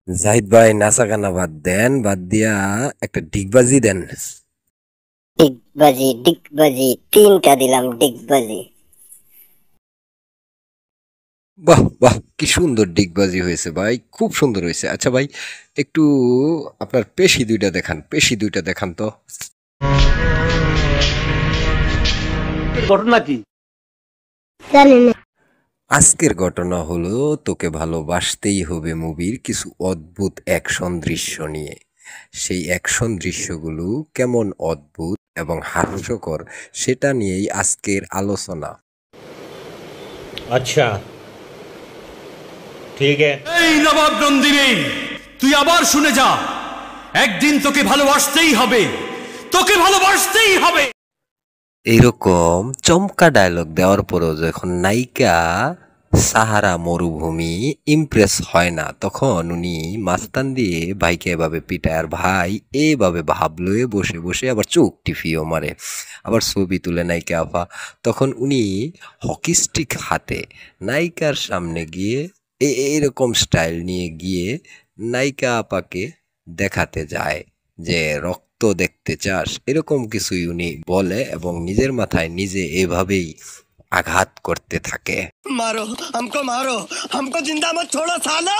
জাহিদ ভাই নাচা গানা বাদ দেন, বাদ দিয়া একটা ডিগবাজি দেন। ডিগবাজি ডিগবাজি তিনটা দিলাম ডিগবাজি। বাহ বাহ, কি সুন্দর ডিগবাজি হয়েছে ভাই, খুব সুন্দর হয়েছে। আচ্ছা ভাই, একটু আপনার পেশি দুইটা দেখান, পেশি দুইটা দেখান তো। ঘটনা কি? জানি না। আজকের ঘটনা হলো তোকে ভালোবাসতেই হবে মুভির কিছু অদ্ভুত অ্যাকশন দৃশ্য নিয়ে। সেই অ্যাকশন দৃশ্যগুলো কেমন অদ্ভুত এবং হাস্যকর সেটা নিয়েই আজকের আলোচনা। अच्छा ठीक है। এই নবাব নন্দিনী, তুই আবার শুনে যা, একদিন তোকে ভালোবাসতেই হবে, তোকে ভালোবাসতেই হবে। এইরকম চমকা ডায়লগ দেওয়ার পরও যখন নায়িকা সাহারা মরুভূমি ইমপ্রেস হয় না, তখন উনি মাস্তান দিয়ে ভাইকে এভাবে পিটায়, আর ভাই এভাবে ভাব লয়ে বসে বসে আবার চোখ টিফিও মারে, আবার ছবি তুলে নায়িকা আফা। তখন উনি হকি স্টিক হাতে নায়িকার সামনে গিয়ে এরকম স্টাইল নিয়ে গিয়ে নায়িকা আপাকে দেখাতে যায় যে রক্ত দেখতে চাস, এরকম কিছুই উনি বলে এবং নিজের মাথায় নিজে এভাবেই আঘাত করতে থাকে। मारो हमको, मारो हमको, जिंदा मत छोड़ो सालो।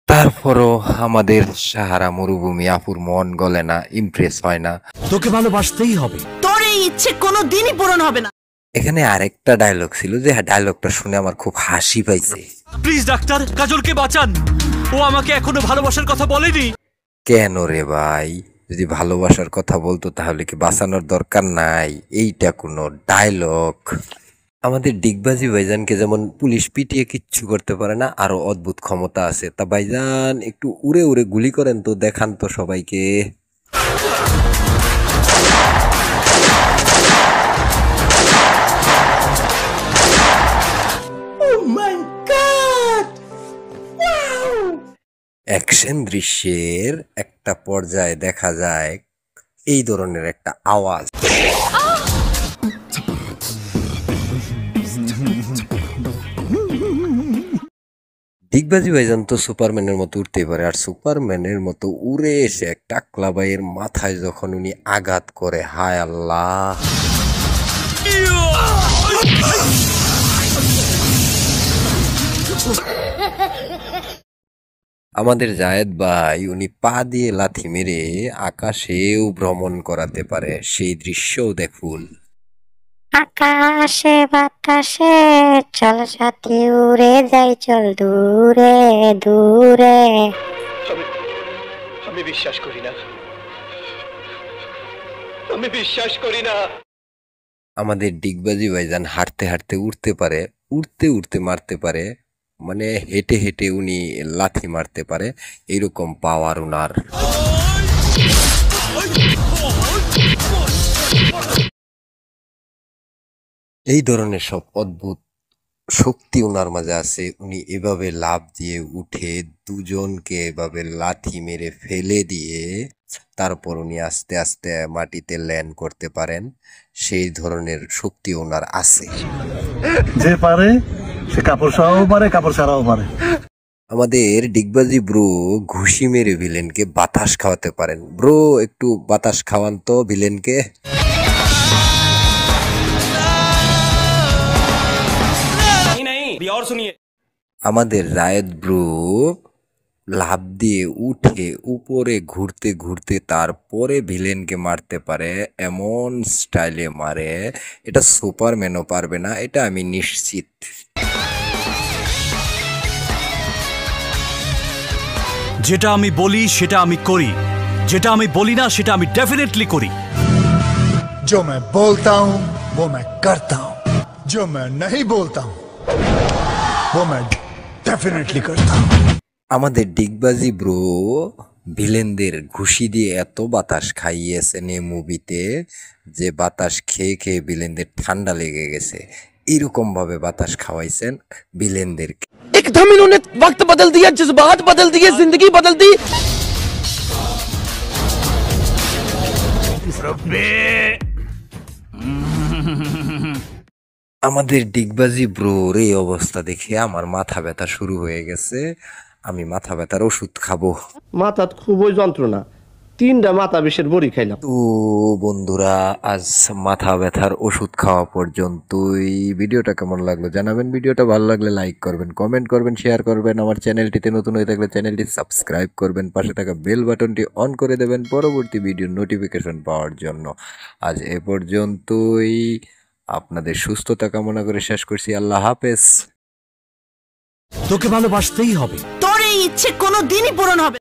তারপরও আমাদের সাহারা মরুভূমি আপুর মন গলে না, ইমপ্রেস হয় না। তোকে ভালোবাসতেই হবে। তোর এই ইচ্ছে কোনো দিনই পূরণ হবে না। এখানে আরেকটা ডায়লগ ছিল যে ডায়লগটা শুনে আমার খুব হাসি পাইছে। প্লিজ ডাক্তার, কাজলকে বাঁচান, ও আমাকে এখনো ভালোবাসার কথা বলেনি। কেন রে ভাই, যদি ভালোবাসার কথা বলতো তাহলে কি বাঁচানোর দরকার নাই? এইটা কোনো ডায়লগ? আমাদের ডিগবাজি ভাইজানকে যেমন পুলিশ পিটিয়ে কিচ্ছু করতে পারে না, আরো অদ্ভুত ক্ষমতা আছে। তা ভাইজান একটু উড়ে উড়ে গুলি করেন তো, দেখান তো সবাইকে। অ্যাকশন দৃশ্যের একটা পর্যায়ে দেখা যায় এই ধরনের একটা আওয়াজ। ডিগবাজি ভাইজান তো সুপারম্যানের মতো উঠতেই পারে, আর সুপারম্যানের মতো উড়ে এসে এক টাকলা ভাইয়ের মাথায় যখন উনি আঘাত করে, হায় আল্লাহ! আমাদের জায়েদ ভাই উনি পা দিয়ে লাথি মেরে আকাশেও ভ্রমণ করাতে পারে, সেই দৃশ্যও দেখুন। আকাশে বাতাসে চল সাথী উড়ে যাই, চল দূরে দূরে। আমি বিশ্বাস করি না, আমি বিশ্বাস করি না। আমাদের ডিগবাজি ভাইজান হাঁটতে হাঁটতে উঠতে পারে, উঠতে উঠতে মারতে পারে, মানে হেঁটে হেঁটে উনি লাথি মারতে পারে, এরকম পাওয়ার উনার। এই ধরনের সব অদ্ভুত শক্তি উনার মাঝে আছে। উনি এভাবে লাফ দিয়ে উঠে দুজনকে এভাবে লাথি মেরে ফেলে দিয়ে তারপর উনি আস্তে আস্তে মাটিতে ল্যান্ড করতে পারেন, সেই ধরনের শক্তি ওনার আছে। যে পারে সে কাপড় সরাও পারে, কাপড় ছাড়াও পারে। আমাদের ডিগবাজি ব্রো ঘুষি মেরে ভিলেনকে বাতাস খাওয়াতে পারেন। ব্রো একটু বাতাস খাওয়ান তো ভিলেনকে। और सुनिए, আমাদের রায়েত ব্রো লাফ দিয়ে উঠে উপরে ঘুরতে ঘুরতে তারপরে ভিলেনকে মারতে পারে, এমন স্টাইলে মারে এটা সুপারম্যানও পারবে না, এটা আমি নিশ্চিত। যেটা আমি বলি সেটা আমি করি, যেটা আমি বলি না সেটা আমি ডেফিনেটলি করি। जो मैं बोलता हूँ वो मैं करता हूँ, जो मैं नहीं बोलता हूँ वो मैं डेफिनेटली करता हूँ। আমাদের ডিগবাজি ব্রো ভিলেনদের ঘুষি দিয়ে এত বাতাস খাইয়েছেন এই মুভিতে যে বাতাস খেয়ে খেয়ে ভিলেনদের ঠান্ডা লেগে গেছে, এরকম ভাবে বাতাস খাওয়াইছেন ভিলেনদেরকে। एकदम इन्होंने वक्त बदल दिया, जज्बात बदल दिए, जिंदगी बदल दी। আমাদের ডিগবাজি ব্রোর এই অবস্থা দেখে আমার মাথা ব্যথা শুরু হয়ে গেছে। আমি মাথা ব্যথার ওষুধ খাবো। মাথাত খুবই যন্ত্রণা, 3টা মাথা বিষের বড়ি খাইলাম। তো বন্ধুরা, আজ মাথা ব্যথার ওষুধ খাওয়া পর্যন্তই। ভিডিওটা কেমন লাগলো জানাবেন। ভিডিওটা ভালো লাগলে লাইক করবেন, কমেন্ট করবেন, শেয়ার করবেন। আমার চ্যানেলটিতে নতুন হয়ে থাকলে চ্যানেলটি সাবস্ক্রাইব করবেন, পাশে থাকা বেল বাটনটি অন করে দেবেন পরবর্তী ভিডিওর নোটিফিকেশন পাওয়ার জন্য। আজ এ পর্যন্তই। আপনাদের সুস্থতা কামনা করে শেষ করছি। আল্লাহ হাফেজ। তোকে ভালোবাসতেই হবে। তোর এই ইচ্ছে কোনো দিনই পূরণ হবে না।